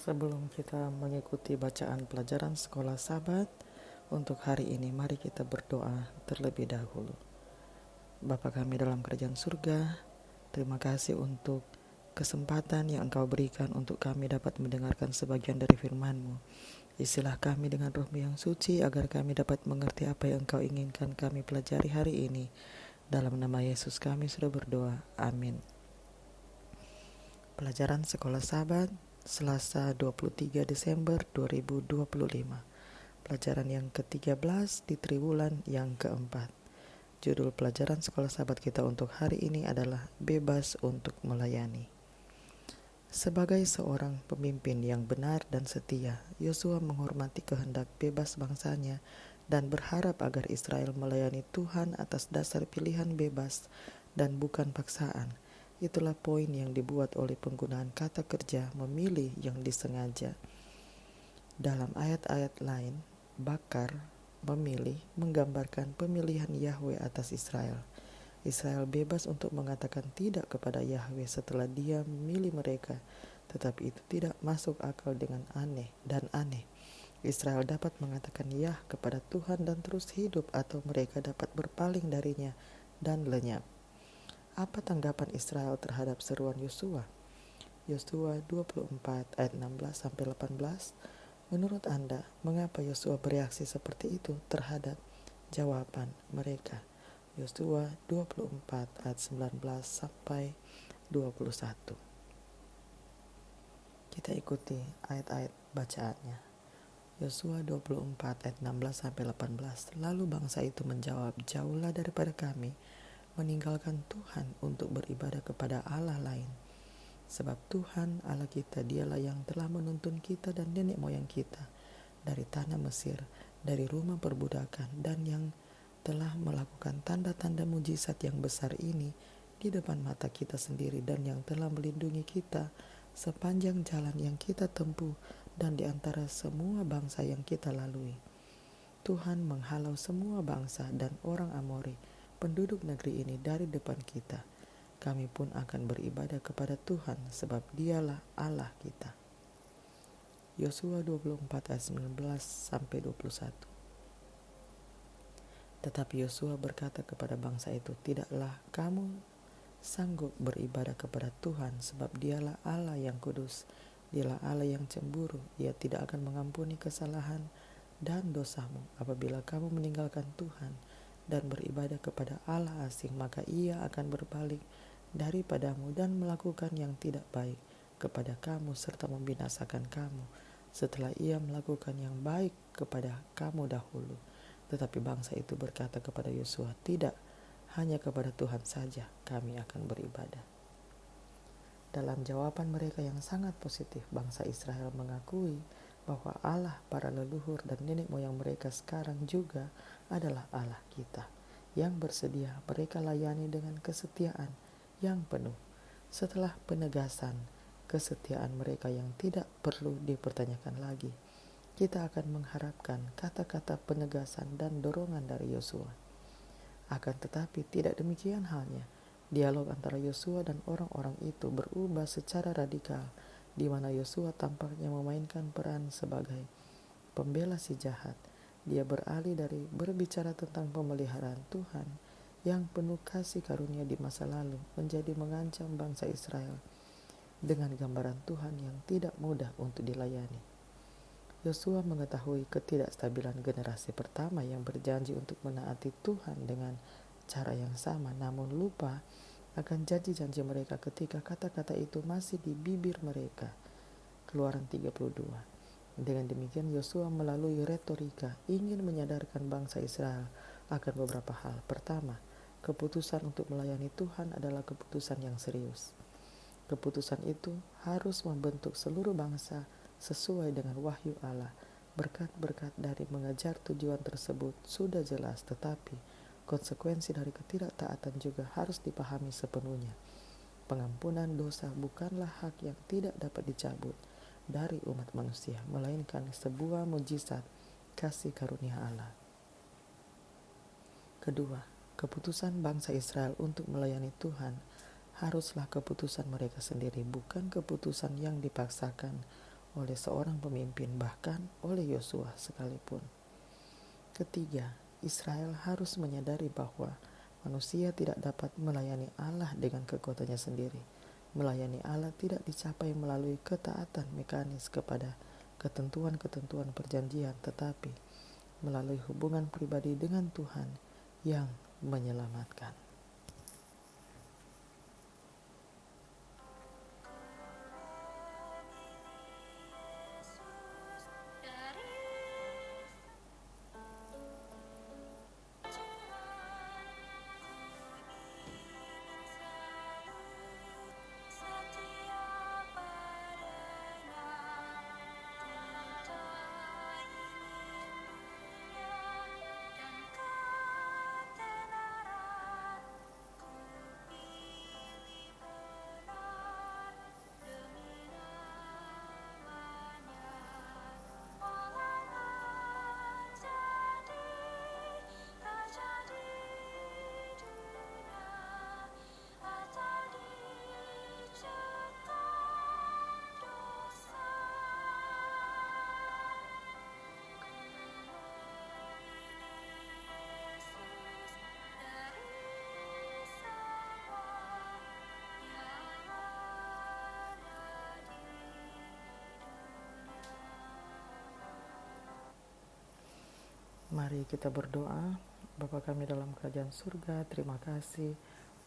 Sebelum kita mengikuti bacaan pelajaran sekolah Sabat untuk hari ini, mari kita berdoa terlebih dahulu. Bapa kami dalam kerajaan surga, terima kasih untuk kesempatan yang Engkau berikan untuk kami dapat mendengarkan sebagian dari firman-Mu. Isilah kami dengan roh yang suci agar kami dapat mengerti apa yang Engkau inginkan kami pelajari hari ini. Dalam nama Yesus kami sudah berdoa. Amin. Pelajaran Sekolah Sabat Selasa 23 Desember 2025. Pelajaran yang ke-13 di triwulan yang keempat. Judul pelajaran Sekolah Sabat kita untuk hari ini adalah Bebas untuk Melayani. Sebagai seorang pemimpin yang benar dan setia, Yosua menghormati kehendak bebas bangsanya dan berharap agar Israel melayani Tuhan atas dasar pilihan bebas dan bukan paksaan. Itulah poin yang dibuat oleh penggunaan kata kerja memilih yang disengaja. Dalam ayat-ayat lain, bakar, memilih, menggambarkan pemilihan Yahweh atas Israel. Israel bebas untuk mengatakan tidak kepada Yahweh setelah Dia memilih mereka, tetapi itu tidak masuk akal dengan aneh. Israel dapat mengatakan ya kepada Tuhan dan terus hidup, atau mereka dapat berpaling darinya dan lenyap. Apa tanggapan Israel terhadap seruan Yosua? Yosua 24 ayat 16-18. Menurut Anda, mengapa Yosua bereaksi seperti itu terhadap jawaban mereka? Yosua 24 ayat 19-21. Kita ikuti ayat-ayat bacaannya. Yosua 24 ayat 16-18. Lalu bangsa itu menjawab, jauhlah daripada kami meninggalkan Tuhan untuk beribadah kepada Allah lain. Sebab Tuhan Allah kita, Dialah yang telah menuntun kita dan nenek moyang kita dari tanah Mesir, dari rumah perbudakan, dan yang telah melakukan tanda-tanda mujizat yang besar ini di depan mata kita sendiri, dan yang telah melindungi kita sepanjang jalan yang kita tempuh dan di antara semua bangsa yang kita lalui. Tuhan menghalau semua bangsa dan orang Amori, penduduk negeri ini, dari depan kita. Kami pun akan beribadah kepada Tuhan, sebab Dialah Allah kita. Yosua 24 ayat 19-21. Tetapi Yosua berkata kepada bangsa itu, tidaklah kamu sanggup beribadah kepada Tuhan, sebab Dialah Allah yang kudus, Dialah Allah yang cemburu. Ia tidak akan mengampuni kesalahan dan dosamu. Apabila kamu meninggalkan Tuhan dan beribadah kepada Allah asing, maka Ia akan berbalik daripadamu dan melakukan yang tidak baik kepada kamu serta membinasakan kamu setelah Ia melakukan yang baik kepada kamu dahulu. Tetapi bangsa itu berkata kepada Yosua, tidak, hanya kepada Tuhan saja kami akan beribadah. Dalam jawaban mereka yang sangat positif, bangsa Israel mengakui bahwa Allah para leluhur dan nenek moyang mereka sekarang juga adalah Allah kita, yang bersedia mereka layani dengan kesetiaan yang penuh. Setelah penegasan kesetiaan mereka yang tidak perlu dipertanyakan lagi, kita akan mengharapkan kata-kata penegasan dan dorongan dari Yosua. Akan tetapi tidak demikian halnya. Dialog antara Yosua dan orang-orang itu berubah secara radikal, di mana Yosua tampaknya memainkan peran sebagai pembela si jahat. Dia beralih dari berbicara tentang pemeliharaan Tuhan yang penuh kasih karunia di masa lalu menjadi mengancam bangsa Israel dengan gambaran Tuhan yang tidak mudah untuk dilayani. Yosua mengetahui ketidakstabilan generasi pertama yang berjanji untuk menaati Tuhan dengan cara yang sama, namun lupa akan janji-janji mereka ketika kata-kata itu masih di bibir mereka. Keluaran 32. Dengan demikian Yosua melalui retorika ingin menyadarkan bangsa Israel akan beberapa hal. Pertama, keputusan untuk melayani Tuhan adalah keputusan yang serius. Keputusan itu harus membentuk seluruh bangsa sesuai dengan wahyu Allah. Berkat-berkat dari mengejar tujuan tersebut sudah jelas, tetapi konsekuensi dari ketidaktaatan juga harus dipahami sepenuhnya. Pengampunan dosa bukanlah hak yang tidak dapat dicabut dari umat manusia, melainkan sebuah mujizat kasih karunia Allah. Kedua, keputusan bangsa Israel untuk melayani Tuhan haruslah keputusan mereka sendiri, bukan keputusan yang dipaksakan oleh seorang pemimpin, bahkan oleh Yosua sekalipun. Ketiga, Israel harus menyadari bahwa manusia tidak dapat melayani Allah dengan kekuatannya sendiri. Melayani Allah tidak dicapai melalui ketaatan mekanis kepada ketentuan-ketentuan perjanjian, tetapi melalui hubungan pribadi dengan Tuhan yang menyelamatkan. Mari kita berdoa. Bapa kami dalam kerajaan surga, terima kasih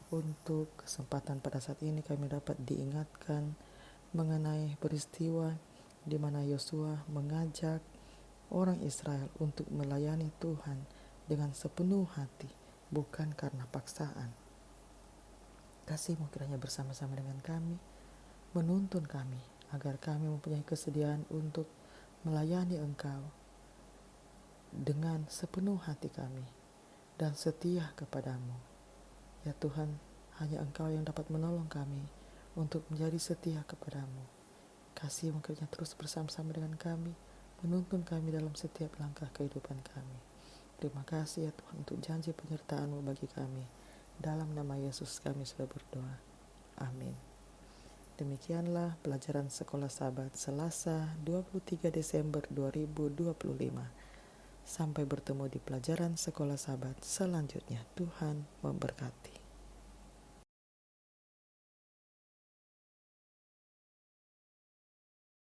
untuk kesempatan pada saat ini kami dapat diingatkan mengenai peristiwa di mana Yosua mengajak orang Israel untuk melayani Tuhan dengan sepenuh hati, bukan karena paksaan. Kasih-Mu kiranya bersama-sama dengan kami, menuntun kami agar kami mempunyai kesediaan untuk melayani Engkau dengan sepenuh hati kami dan setia kepadamu. Ya Tuhan, hanya Engkau yang dapat menolong kami untuk menjadi setia kepadamu. Kasih-Mu kiranya terus bersama-sama dengan kami, menuntun kami dalam setiap langkah kehidupan kami. Terima kasih ya Tuhan untuk janji penyertaan-Mu bagi kami. Dalam nama Yesus kami sudah berdoa. Amin. Demikianlah pelajaran Sekolah Sabat Selasa 23 Desember 2025. Sampai bertemu di pelajaran Sekolah Sabat selanjutnya. Tuhan memberkati.